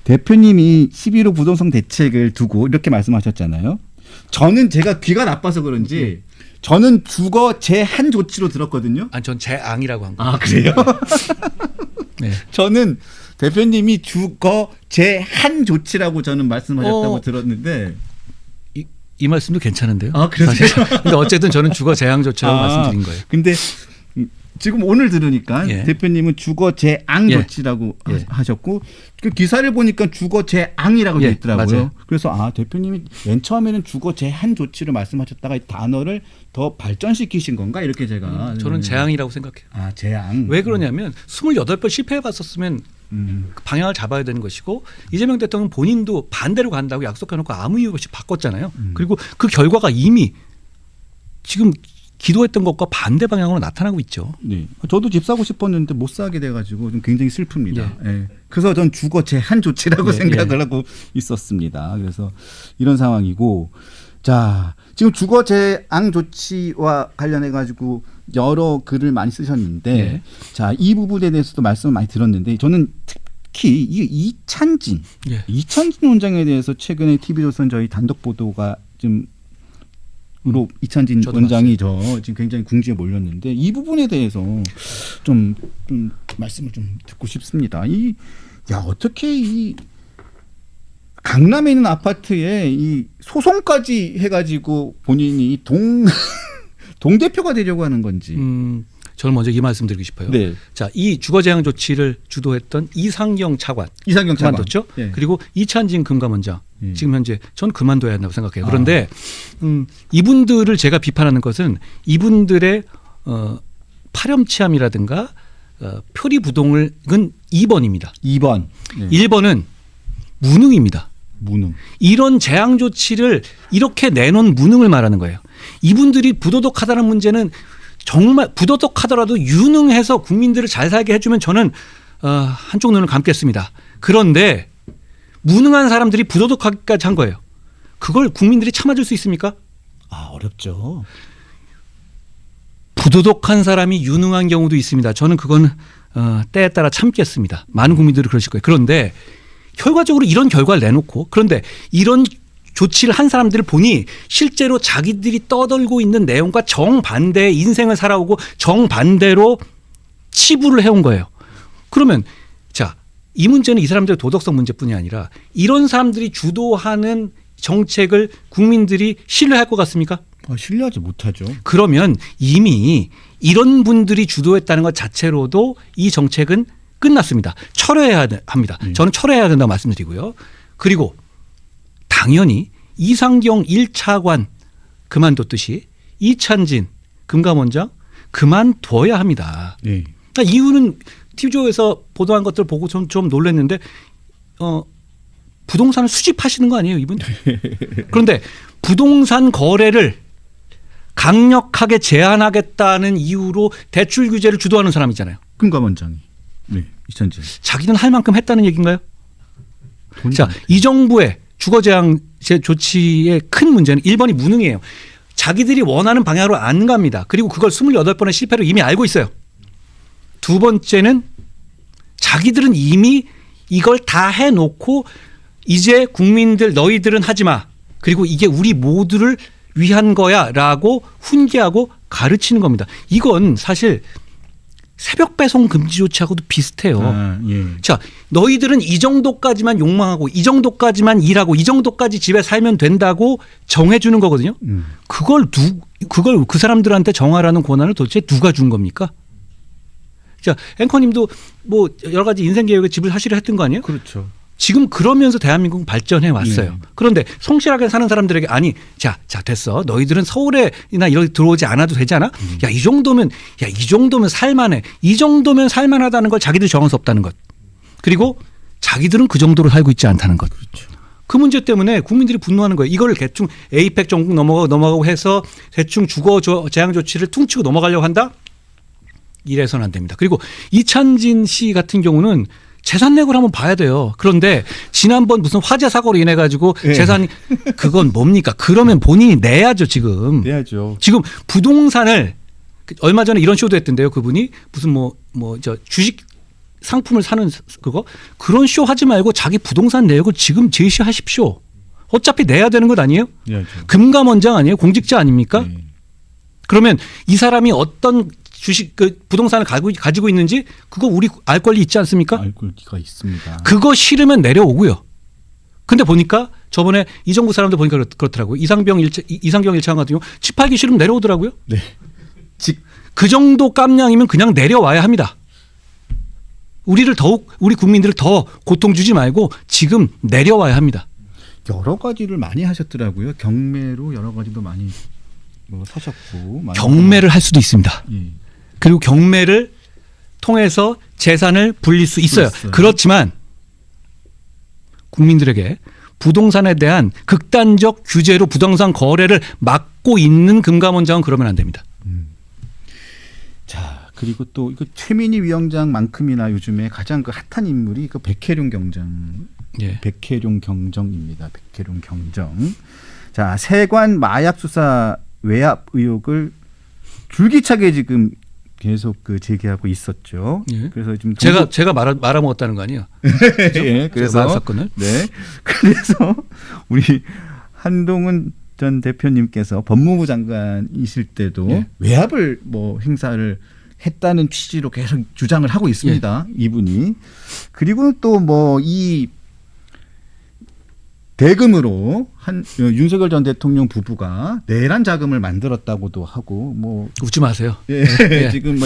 대표님이 11호 부동산 대책을 두고 이렇게 말씀하셨잖아요. 저는 제가 귀가 나빠서 그런지 저는 주거 제한 조치로 들었거든요. 아니, 전 재앙이라고 한 거예요. 아, 그래요? 네. 저는 대표님이 주거 제한 조치라고 저는 말씀하셨다고 들었는데 이 말씀도 괜찮은데요. 아, 그러세요? 근데 어쨌든 저는 주거 재앙 조치라고 말씀드린 거예요. 근데 지금 오늘 들으니까 예. 대표님은 주거 재앙 예. 조치라고 예. 하셨고 그 기사를 보니까 주거 재앙이라고 예, 돼 있더라고요. 맞아요. 그래서 대표님이 맨 처음에는 주거 제한 조치를 말씀하셨다가 이 단어를 더 발전시키신 건가 이렇게 제가 저는 재앙이라고 생각해요. 아, 재앙. 왜 그러냐면 28번 실패해 봤었으면 그 방향을 잡아야 되는 것이고 이재명 대통령 본인도 반대로 간다고 약속해놓고 아무 이유 없이 바꿨잖아요. 그리고 그 결과가 이미 지금 기도했던 것과 반대 방향으로 나타나고 있죠. 네. 저도 집 사고 싶었는데 못 사게 돼가지고 좀 굉장히 슬픕니다. 예. 예. 그래서 전 주거 제한 조치라고 예, 생각을 예. 하고 있었습니다. 그래서 이런 상황이고, 자 지금 주거 제한 조치와 관련해 가지고 여러 글을 많이 쓰셨는데, 예. 자 이 부분에 대해서도 말씀을 많이 들었는데 저는 특히 이 이찬진 원장에 대해서 최근에 TV조선 저희 단독 보도가 좀 으로 이찬진 원장이 지금 굉장히 궁지에 몰렸는데 이 부분에 대해서 좀 말씀을 좀 듣고 싶습니다. 어떻게 이 강남에 있는 아파트에 이 소송까지 해가지고 본인이 동 대표가 되려고 하는 건지. 저는 먼저 이 말씀 드리고 싶어요. 네. 자, 이 주거 제한 조치를 주도했던 이상경 차관 그만뒀죠. 예. 그리고 이찬진 금감원장 지금 현재 전 그만둬야 한다고 생각해요. 그런데 이분들을 제가 비판하는 것은 이분들의 파렴치함이라든가 표리부동은 2번입니다. 2번. 네. 1번은 무능입니다. 무능. 이런 재앙 조치를 이렇게 내놓은 무능을 말하는 거예요. 이분들이 부도덕하다는 문제는 정말 부도덕하더라도 유능해서 국민들을 잘 살게 해주면 저는 한쪽 눈을 감겠습니다. 그런데 무능한 사람들이 부도덕하기까지 한 거예요. 그걸 국민들이 참아줄 수 있습니까? 어렵죠. 부도덕한 사람이 유능한 경우도 있습니다. 저는 그건 때에 따라 참겠습니다. 많은 국민들이 그러실 거예요. 그런데 결과적으로 이런 결과를 내놓고 그런데 이런 조치를 한 사람들을 보니 실제로 자기들이 떠들고 있는 내용과 정반대의 인생을 살아오고 정반대로 치부를 해온 거예요. 그러면 자, 이 문제는 이 사람들의 도덕성 문제뿐이 아니라 이런 사람들이 주도하는 정책을 국민들이 신뢰할 것 같습니까? 신뢰하지 못하죠. 그러면 이미 이런 분들이 주도했다는 것 자체로도 이 정책은 끝났습니다. 철회해야 합니다. 저는 철회해야 된다고 말씀드리고요. 그리고 당연히 이상경 1차관 그만뒀듯이 이찬진 금감원장 그만둬야 합니다. 네. 그러니까 이유는 TV조에서 보도한 것들 보고 좀 놀랐는데 부동산을 수집하시는 거 아니에요, 이분? 그런데 부동산 거래를 강력하게 제한하겠다는 이유로 대출 규제를 주도하는 사람이잖아요. 금감원장이. 네, 이찬진. 자기는 할 만큼 했다는 얘기인가요? 자, 이 정부의 주거 제한 조치의 큰 문제는 1번이 무능이에요. 자기들이 원하는 방향으로 안 갑니다. 그리고 그걸 28번의 실패로 이미 알고 있어요. 두 번째는 자기들은 이미 이걸 다 해놓고 이제 국민들 너희들은 하지 마. 그리고 이게 우리 모두를 위한 거야 라고 훈계하고 가르치는 겁니다. 이건 사실 새벽 배송 금지 조치하고도 비슷해요. 예. 자, 너희들은 이 정도까지만 욕망하고 이 정도까지만 일하고 이 정도까지 집에 살면 된다고 정해주는 거거든요. 그걸 그 사람들한테 정하라는 권한을 도대체 누가 준 겁니까? 자, 앵커님도 뭐 여러 가지 인생 계획에 집을 사시려 했던 거 아니에요? 그렇죠. 지금 그러면서 대한민국은 발전해 왔어요. 그런데 성실하게 사는 사람들에게 아니 자 됐어. 너희들은 서울에나 이렇게 들어오지 않아도 되잖아. 이 정도면 살만해. 이 정도면 살만하다는 걸 자기들 정할 수 없다는 것. 그리고 자기들은 그 정도로 살고 있지 않다는 것. 그렇죠. 그 문제 때문에 국민들이 분노하는 거예요. 이걸 대충 에이펙 전국 넘어가고 해서 대충 주거 제한 조치를 퉁치고 넘어가려고 한다? 이래서는 안 됩니다. 그리고 이찬진 씨 같은 경우는 재산 내고를 한번 봐야 돼요. 그런데 지난번 무슨 화재 사고로 인해 가지고 재산이 그건 뭡니까? 그러면 본인이 내야죠, 지금. 내야죠. 지금 부동산을 얼마 전에 이런 쇼도 했던데요. 그분이 무슨 주식 상품을 사는 그거 그런 쇼 하지 말고 자기 부동산 내역을 지금 제시하십시오. 어차피 내야 되는 것 아니에요? 예, 금감원장 아니에요? 공직자 아닙니까? 네. 그러면 이 사람이 어떤 주식 그 부동산을 가지고 있는지 그거 우리 알 권리 있지 않습니까? 알 권리가 있습니다. 그거 싫으면 내려오고요. 근데 보니까 저번에 이 정부 사람들 보니까 그렇더라고요. 이상경 일차관 같은 경우 집 팔기 싫으면 내려오더라고요. 네. 그 정도 깜냥이면 그냥 내려와야 합니다. 우리 국민들을 더 고통 주지 말고 지금 내려와야 합니다. 여러 가지를 많이 하셨더라고요. 경매로 여러 가지도 많이 사셨고. 경매를 할 수도 있습니다. 예. 그리고 경매를 통해서 재산을 불릴 수 있어요. 그렇지만 국민들에게 부동산에 대한 극단적 규제로 부동산 거래를 막고 있는 금감원장은 그러면 안 됩니다. 자, 그리고 또 이거 최민희 위원장만큼이나 요즘에 가장 그 핫한 인물이 그 백혜룡 경정. 예. 백혜룡 경정입니다. 백혜룡 경정. 자, 세관 마약 수사 외압 의혹을 줄기차게 지금 계속 그 제기하고 있었죠. 예. 그래서 지금 제가 말아먹었다는 거 아니에요? 예, 그래서 마약 사건을. 네, 그래서 우리 한동훈 전 대표님께서 법무부 장관이실 때도 예. 외압을 행사를 했다는 취지로 계속 주장을 하고 있습니다. 이분이. 그리고 또 이 대금으로 윤석열 전 대통령 부부가 내란 자금을 만들었다고도 하고 웃지 마세요. 예, 예. 지금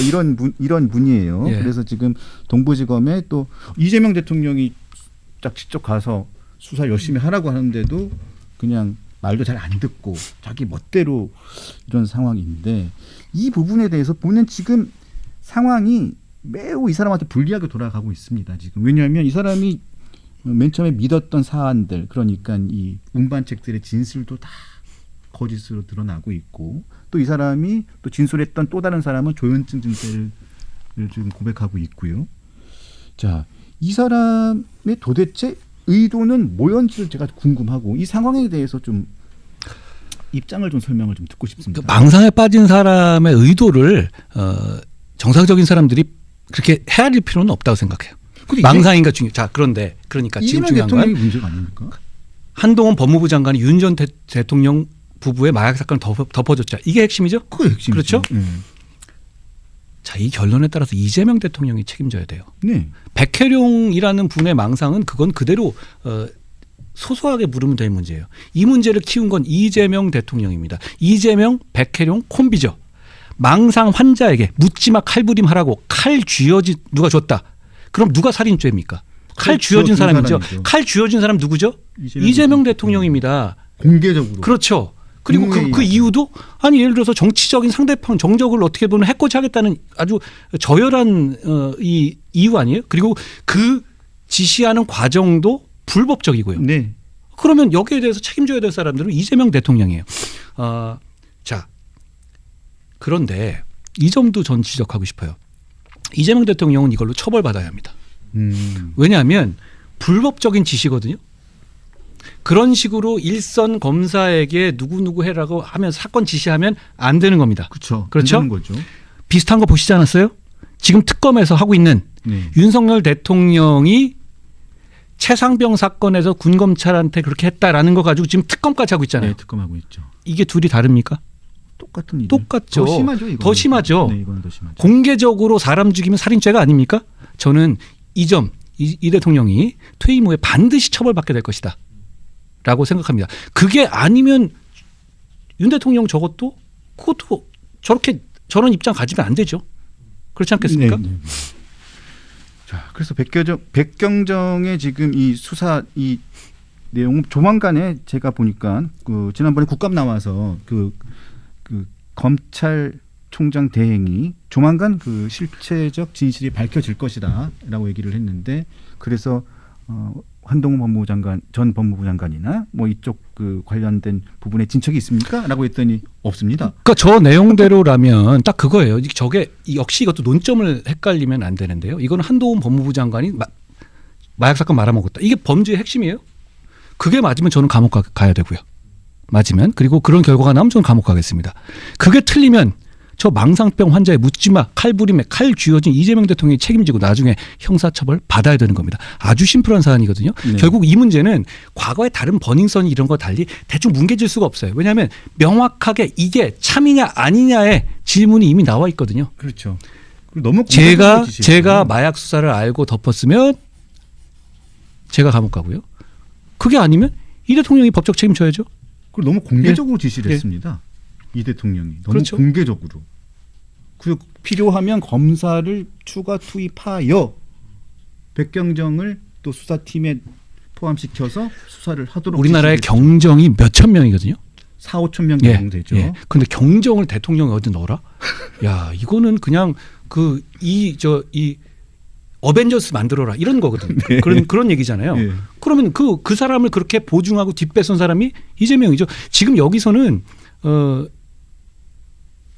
이런 분이에요. 예. 그래서 지금 동부지검에 또 이재명 대통령이 딱 직접 가서 수사 열심히 하라고 하는데도 그냥 말도 잘 안 듣고 자기 멋대로 이런 상황인데 이 부분에 대해서 보는 지금 상황이 매우 이 사람한테 불리하게 돌아가고 있습니다. 지금 왜냐하면 이 사람이 맨 처음에 믿었던 사안들 그러니까 이 운반책들의 진술도 다 거짓으로 드러나고 있고 또 이 사람이 또 진술했던 또 다른 사람은 조현증 증세를 지금 고백하고 있고요. 자, 이 사람의 도대체 의도는 뭐였는지를 제가 궁금하고 이 상황에 대해서 좀 입장을 좀 설명을 좀 듣고 싶습니다. 망상에 빠진 사람의 의도를 정상적인 사람들이 그렇게 헤아릴 필요는 없다고 생각해요. 망상인가 중요. 자, 그러니까 지금 중요한 건 대통령이 문제가 아닙니까? 한동훈 법무부 장관이 윤 전 대통령 부부의 마약 사건을 덮어줬죠. 이게 핵심이죠? 그게 핵심이죠. 그렇죠? 네. 자, 이 결론에 따라서 이재명 대통령이 책임져야 돼요. 네. 백혜룡이라는 분의 망상은 그건 그대로 소소하게 물으면 될 문제예요. 이 문제를 키운 건 이재명 대통령입니다. 이재명, 백혜룡 콤비죠. 망상 환자에게 묻지마 칼부림 하라고 칼 쥐어진 누가 줬다. 그럼 누가 살인죄입니까? 칼 쥐어진 사람이죠. 사람이죠. 칼 쥐어진 사람 누구죠? 이재명 대통령입니다. 공개적으로. 그렇죠. 그리고 그 이유도 예를 들어서 정치적인 상대방 정적을 어떻게 보면 해코지하겠다는 아주 저열한 이 이유 아니에요? 그리고 그 지시하는 과정도 불법적이고요. 네. 그러면 여기에 대해서 책임져야 될 사람들은 이재명 대통령이에요. 자, 그런데 이 점도 전 지적하고 싶어요. 이재명 대통령은 이걸로 처벌받아야 합니다. 왜냐하면 불법적인 지시거든요. 그런 식으로 일선 검사에게 누구 해라고 하면 사건 지시하면 안 되는 겁니다. 그렇죠. 그렇죠? 거죠. 비슷한 거 보시지 않았어요? 지금 특검에서 하고 있는 네. 윤석열 대통령이 최상병 사건에서 군 검찰한테 그렇게 했다라는 거 가지고 지금 특검까지 하고 있잖아요. 네, 특검하고 있죠. 이게 둘이 다릅니까? 똑같은 일. 똑같죠. 더 심하죠. 이거는. 더 심하죠. 네, 이건 더 심하죠. 공개적으로 사람 죽이면 살인죄가 아닙니까? 저는 이 점, 이 대통령이 퇴임 후에 반드시 처벌받게 될 것이다 라고 생각합니다. 그게 아니면 윤 대통령 그것도 저런 입장 가지면 안 되죠. 그렇지 않겠습니까? 네. 자, 그래서 백경정의 지금 이 수사 이 내용 조만간에 제가 보니까 지난번에 국감 나와서 그 검찰총장 대행이 조만간 그 실체적 진실이 밝혀질 것이다라고 얘기를 했는데 그래서 한동훈 법무부 장관 전 법무부 장관이나 이쪽 그 관련된 부분에 진척이 있습니까?라고 했더니 없습니다. 그러니까 저 내용대로라면 딱 그거예요. 저게 역시 이것도 논점을 헷갈리면 안 되는데요. 이거는 한동훈 법무부 장관이 마약 사건 말아먹었다. 이게 범죄의 핵심이에요. 그게 맞으면 저는 감옥 가야 되고요. 맞으면 그리고 그런 결과가 나오면 저는 감옥 가겠습니다. 그게 틀리면 저 망상병 환자의 묻지마 칼부림에 칼 쥐어진 이재명 대통령이 책임지고 나중에 형사처벌 받아야 되는 겁니다. 아주 심플한 사안이거든요. 네. 결국 이 문제는 과거의 다른 버닝썬 이런 거 달리 대충 뭉개질 수가 없어요. 왜냐하면 명확하게 이게 참이냐 아니냐의 질문이 이미 나와 있거든요. 그렇죠. 그리고 너무 제가 마약 수사를 알고 덮었으면 제가 감옥 가고요. 그게 아니면 이 대통령이 법적 책임져야죠. 그리고 너무 공개적으로 지시를 했습니다. 이 대통령이 너무 그렇죠. 공개적으로. 그리고 필요하면 검사를 추가 투입하여 백경정을 또 수사팀에 포함시켜서 수사를 하도록. 우리나라의 경정이 몇천 명이거든요. 4, 5천 명 예, 정도 되죠. 예. 근데 경정을 대통령이 어디 넣어라? 야, 이거는 그냥 이 어벤져스 만들어라 이런 거거든요. 네. 그런 얘기잖아요. 네. 그러면 그 사람을 그렇게 보증하고 뒷배선 사람이 이재명이죠. 지금 여기서는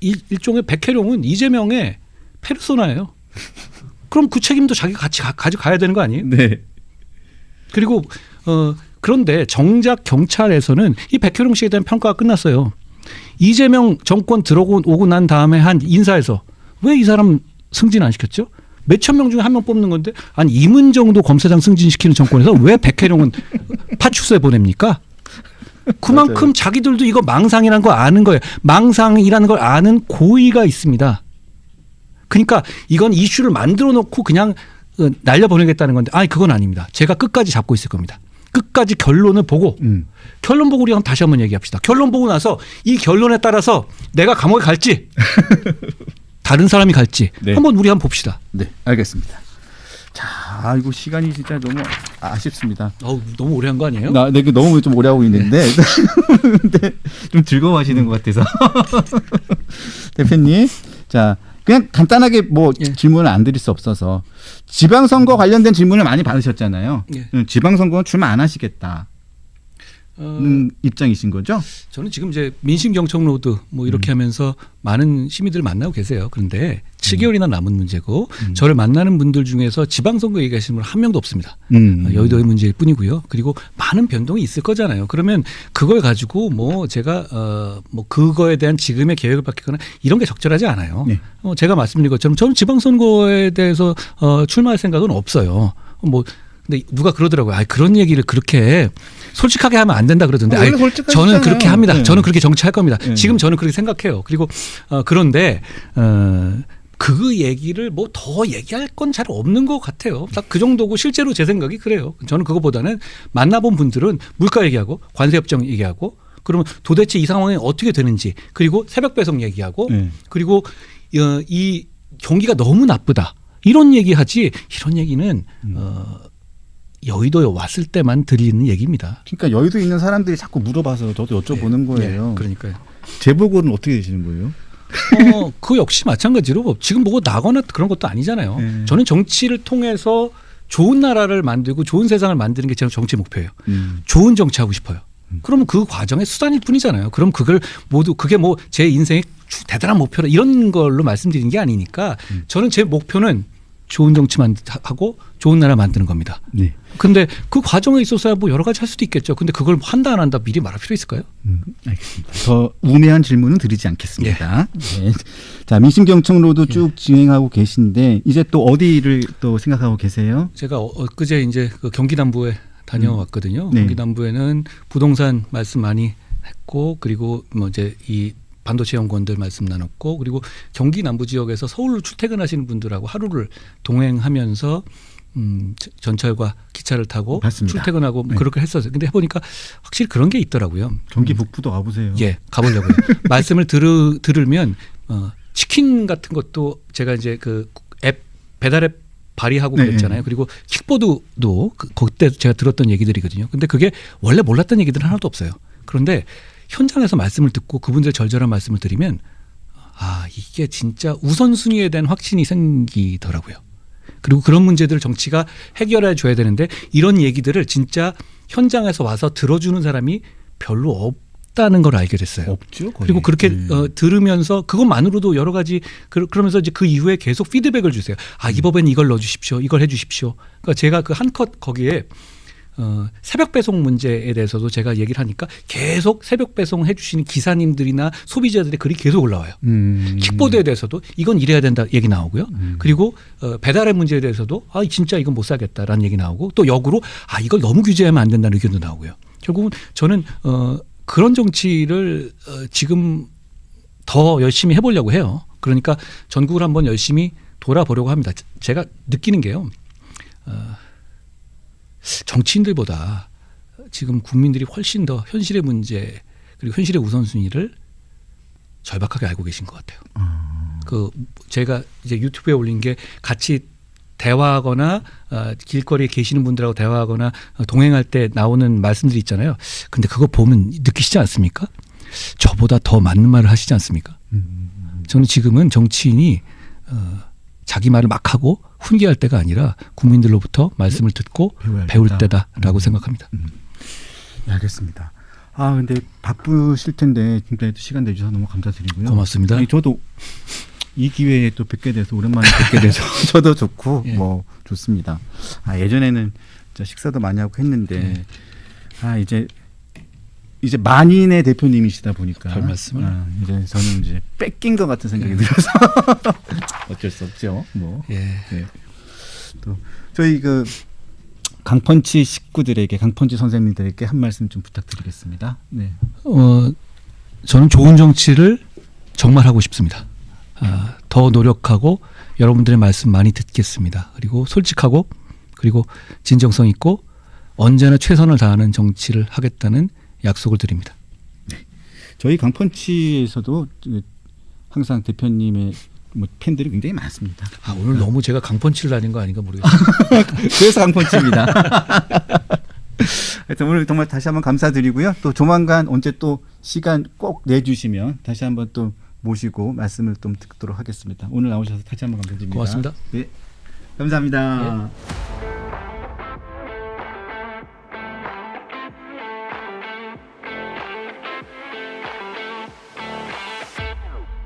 일종의 백혜룡은 이재명의 페르소나예요. 그럼 그 책임도 자기가 같이 가져가야 되는 거 아니에요? 네. 그리고 그런데 정작 경찰에서는 이 백혜룡 씨에 대한 평가가 끝났어요. 이재명 정권 들어오고 난 다음에 한 인사에서 왜 이 사람 승진 안 시켰죠? 몇천 명 중에 한 명 뽑는 건데 아니 이문정도 검사장 승진시키는 정권에서 왜 백혜룡은 파출소에 보냅니까? 그만큼 맞아요. 자기들도 이거 망상이라는 걸 아는 거예요. 망상이라는 걸 아는 고의가 있습니다. 그러니까 이건 이슈를 만들어 놓고 그냥 날려보내겠다는 건데 아니 그건 아닙니다. 제가 끝까지 잡고 있을 겁니다. 끝까지 결론을 보고 결론 보고 우리 다시 한번 얘기합시다. 결론 보고 나서 이 결론에 따라서 내가 감옥에 갈지 다른 사람이 갈지 네. 한번 봅시다. 네, 알겠습니다. 자, 아이고 시간이 진짜 너무 아쉽습니다. 너무 오래 한 거 아니에요? 네, 너무 좀 오래 하고 있는데 근데 좀 즐거워하시는 것 같아서 대표님, 자 그냥 간단하게 질문을 안 드릴 수 없어서 지방선거 관련된 질문을 많이 받으셨잖아요. 예. 지방선거는 출마 안 하시겠다. 입장이신 거죠? 저는 지금 이제 민심 경청 로드 이렇게 하면서 많은 시민들을 만나고 계세요. 그런데 7개월이나 남은 문제고 저를 만나는 분들 중에서 지방선거 얘기하시는 분 한 명도 없습니다. 여의도의 문제일 뿐이고요. 그리고 많은 변동이 있을 거잖아요. 그러면 그걸 가지고 제가 그거에 대한 지금의 계획을 밝히거나 이런 게 적절하지 않아요. 네. 제가 말씀드린 것처럼 저는 지방선거에 대해서 출마할 생각은 없어요. 근데 누가 그러더라고요. 그런 얘기를 그렇게 솔직하게 하면 안 된다 그러던데. 저는 그렇게 합니다. 네. 저는 그렇게 정치할 겁니다. 네. 지금 저는 그렇게 생각해요. 그리고 그런데 그 얘기를 더 얘기할 건 잘 없는 것 같아요. 딱 그 정도고 실제로 제 생각이 그래요. 저는 그거보다는 만나본 분들은 물가 얘기하고 관세협정 얘기하고 그러면 도대체 이 상황이 어떻게 되는지 그리고 새벽 배송 얘기하고 그리고 이 경기가 너무 나쁘다. 이런 얘기하지 이런 얘기는 여의도에 왔을 때만 들리는 얘기입니다. 그러니까 여의도에 있는 사람들이 자꾸 물어봐서 저도 여쭤보는 거예요. 네, 그러니까요. 재보궐은 어떻게 되시는 거예요? 그 역시 마찬가지로 지금 나거나 그런 것도 아니잖아요. 저는 정치를 통해서 좋은 나라를 만들고 좋은 세상을 만드는 게 제 정치 목표예요. 좋은 정치하고 싶어요. 그러면 그 과정의 수단일 뿐이잖아요. 그럼 그게 제 인생의 대단한 목표라 이런 걸로 말씀드리는 게 아니니까 저는 제 목표는 좋은 정치만 하고 좋은 나라 만드는 겁니다. 네. 근데 그 과정에 있어서야 여러 가지 할 수도 있겠죠. 근데 그걸 한다 안 한다 미리 말할 필요 있을까요? 알겠습니다. 더 우매한 질문은 드리지 않겠습니다. 네. 자, 민심경청로도 쭉 진행하고 계신데 이제 또 어디를 또 생각하고 계세요? 제가 엊그제 이제 그 경기 남부에 다녀왔거든요. 네. 경기 남부에는 부동산 말씀 많이 했고 그리고 이제 이 반도체 연구원들 말씀 나눴고 그리고 경기 남부 지역에서 서울로 출퇴근하시는 분들하고 하루를 동행하면서 전철과 기차를 타고 맞습니다. 출퇴근하고 그렇게 했었어요. 근데 해보니까 확실히 그런 게 있더라고요. 경기 북부도 가보세요. 예, 가보려고요. 말씀을 들으면 치킨 같은 것도 제가 이제 그 앱 배달앱 발휘하고 그랬잖아요. 그리고 킥보드도 그때 제가 들었던 얘기들이거든요. 근데 그게 원래 몰랐던 얘기들은 하나도 없어요. 그런데 현장에서 말씀을 듣고 그분들 절절한 말씀을 드리면 이게 진짜 우선순위에 대한 확신이 생기더라고요. 그리고 그런 문제들을 정치가 해결해 줘야 되는데 이런 얘기들을 진짜 현장에서 와서 들어주는 사람이 별로 없다는 걸 알게 됐어요. 없죠. 거의. 그리고 그렇게 들으면서 그것만으로도 여러 가지 그러면서 이제 그 이후에 계속 피드백을 주세요. 이 법엔 이걸 넣어주십시오. 이걸 해주십시오. 그러니까 제가 그 한 컷 거기에 새벽 배송 문제에 대해서도 제가 얘기를 하니까 계속 새벽 배송 해주시는 기사님들이나 소비자들의 글이 계속 올라와요. 킥보드에 대해서도 이건 이래야 된다 얘기 나오고요. 그리고 배달의 문제에 대해서도 진짜 이건 못 사겠다라는 얘기 나오고 또 역으로 이걸 너무 규제하면 안 된다는 의견도 나오고요. 결국은 저는 그런 정치를 지금 더 열심히 해보려고 해요. 그러니까 전국을 한번 열심히 돌아보려고 합니다. 제가 느끼는 게요. 정치인들보다 지금 국민들이 훨씬 더 현실의 문제 그리고 현실의 우선순위를 절박하게 알고 계신 것 같아요. 제가 이제 유튜브에 올린 게 같이 대화하거나 길거리에 계시는 분들하고 대화하거나 동행할 때 나오는 말씀들이 있잖아요. 근데 그거 보면 느끼시지 않습니까? 저보다 더 맞는 말을 하시지 않습니까? 저는 지금은 정치인이 자기 말을 막 하고 훈계할 때가 아니라 국민들로부터 말씀을 듣고 배울 때다라고 생각합니다. 네, 알겠습니다. 근데 바쁘실 텐데 진짜 시간 내주셔서 너무 감사드리고요. 고맙습니다. 아니, 저도 이 기회에 또 뵙게 돼서 오랜만에 뵙게 돼서 저도 좋고 예. 뭐 좋습니다. 예전에는 진짜 식사도 많이 하고 했는데 이제 만인의 대표님이시다 보니까 별 말씀을. 이제 저는 이제 뺏긴 것 같은 생각이 들어서 어쩔 수 없죠. 뭐. 예. 네. 또 저희 그 강펀치 식구들에게 강펀치 선생님들에게 한 말씀 좀 부탁드리겠습니다. 네. 저는 좋은 정치를 정말 하고 싶습니다. 더 노력하고 여러분들의 말씀 많이 듣겠습니다. 그리고 솔직하고 그리고 진정성 있고 언제나 최선을 다하는 정치를 하겠다는 약속을 드립니다. 네. 저희 강펀치에서도 항상 대표님의 팬들이 굉장히 많습니다. 오늘 너무 제가 강펀치를 다닌 거 아닌가 모르겠어요. 그래서 강펀치입니다. 하여튼 오늘 정말 다시 한번 감사드리고요. 또 조만간 언제 또 시간 꼭 내주시면 다시 한번 또 모시고 말씀을 좀 듣도록 하겠습니다. 오늘 나오셔서 다시 한번 감사드립니다. 고맙습니다. 네, 감사합니다. 예.